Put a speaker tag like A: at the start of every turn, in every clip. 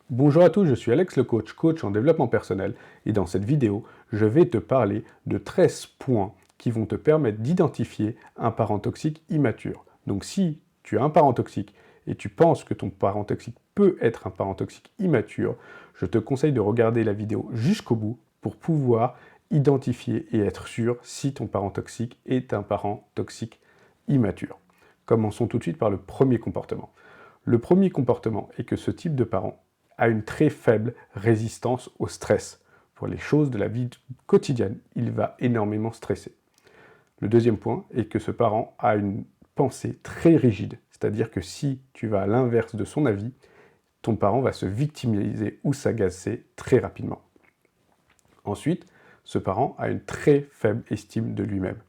A: Bonjour à tous, je suis Alex le coach, coach en développement personnel et dans cette vidéo, je vais te parler de 13 points qui vont te permettre d'identifier un parent toxique immature. Donc si tu as un parent toxique et tu penses que ton parent toxique peut être un parent toxique immature, je te conseille de regarder la vidéo jusqu'au bout pour pouvoir identifier et être sûr si ton parent toxique est un parent toxique immature. Commençons tout de suite par le premier comportement. Le premier comportement est que ce type de parent a une très faible résistance au stress. Pour les choses de la vie quotidienne, il va énormément stresser. Le deuxième point est que ce parent a une pensée très rigide, c'est-à-dire que si tu vas à l'inverse de son avis, ton parent va se victimiser ou s'agacer très rapidement. Ensuite, ce parent a une très faible estime de lui-même.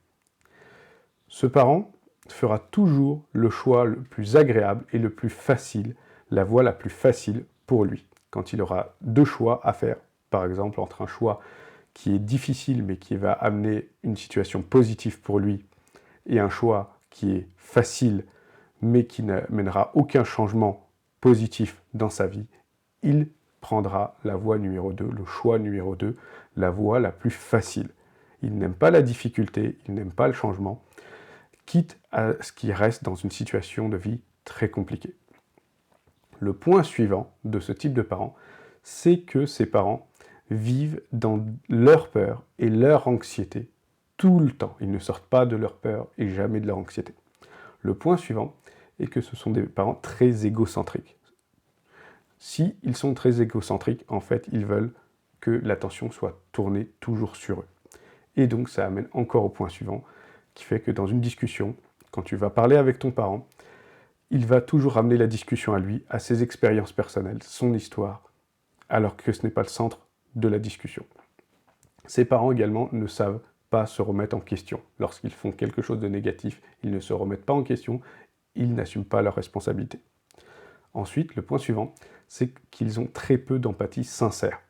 A: Ce parent fera toujours le choix le plus agréable et le plus facile, la voie la plus facile pour lui. Quand il aura deux choix à faire, par exemple entre un choix qui est difficile mais qui va amener une situation positive pour lui et un choix qui est facile mais qui n'amènera aucun changement positif dans sa vie, il prendra la voie numéro 2, le choix numéro 2, la voie la plus facile. Il n'aime pas la difficulté, il n'aime pas le changement, quitte à ce qu'il reste dans une situation de vie très compliquée. Le point suivant de ce type de parents, c'est que ces parents vivent dans leur peur et leur anxiété tout le temps. Ils ne sortent pas de leur peur et jamais de leur anxiété. Le point suivant est que ce sont des parents très égocentriques. Si ils sont très égocentriques, en fait, ils veulent que l'attention soit tournée toujours sur eux. Et donc, ça amène encore au point suivant, qui fait que dans une discussion, quand tu vas parler avec ton parent, il va toujours ramener la discussion à lui, à ses expériences personnelles, son histoire, alors que ce n'est pas le centre de la discussion. Ses parents également ne savent pas se remettre en question. Lorsqu'ils font quelque chose de négatif, ils ne se remettent pas en question, ils n'assument pas leurs responsabilités. Ensuite, le point suivant, c'est qu'ils ont très peu d'empathie sincère.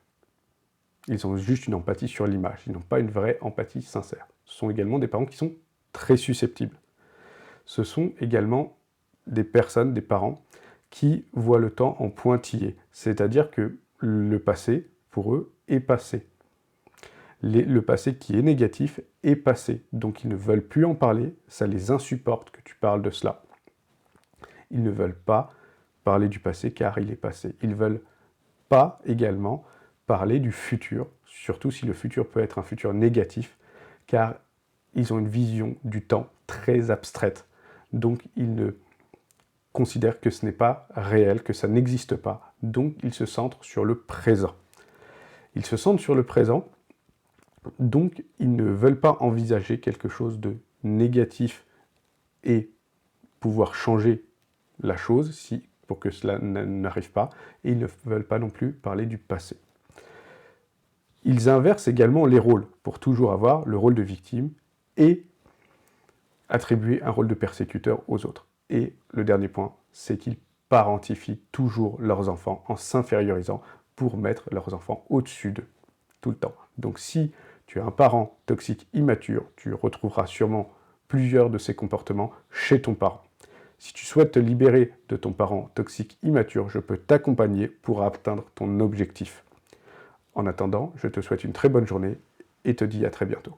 A: Ils ont juste une empathie sur l'image, ils n'ont pas une vraie empathie sincère. Ce sont également des parents qui sont très susceptibles. Ce sont également des personnes, des parents, qui voient le temps en pointillé. C'est-à-dire que le passé, pour eux, est passé. Le passé qui est négatif est passé. Donc ils ne veulent plus en parler, ça les insupporte que tu parles de cela. Ils ne veulent pas parler du passé car il est passé. Ils ne veulent pas également parler du futur, surtout si le futur peut être un futur négatif, car ils ont une vision du temps très abstraite. Donc ils ne considèrent que ce n'est pas réel, que ça n'existe pas. Donc ils se centrent sur le présent. Ils se centrent sur le présent, donc ils ne veulent pas envisager quelque chose de négatif et pouvoir changer la chose pour que cela n'arrive pas, et ils ne veulent pas non plus parler du passé. Ils inversent également les rôles, pour toujours avoir le rôle de victime et attribuer un rôle de persécuteur aux autres. Et le dernier point, c'est qu'ils parentifient toujours leurs enfants en s'infériorisant pour mettre leurs enfants au-dessus d'eux, tout le temps. Donc si tu as un parent toxique immature, tu retrouveras sûrement plusieurs de ces comportements chez ton parent. Si tu souhaites te libérer de ton parent toxique immature, je peux t'accompagner pour atteindre ton objectif. En attendant, je te souhaite une très bonne journée et te dis à très bientôt.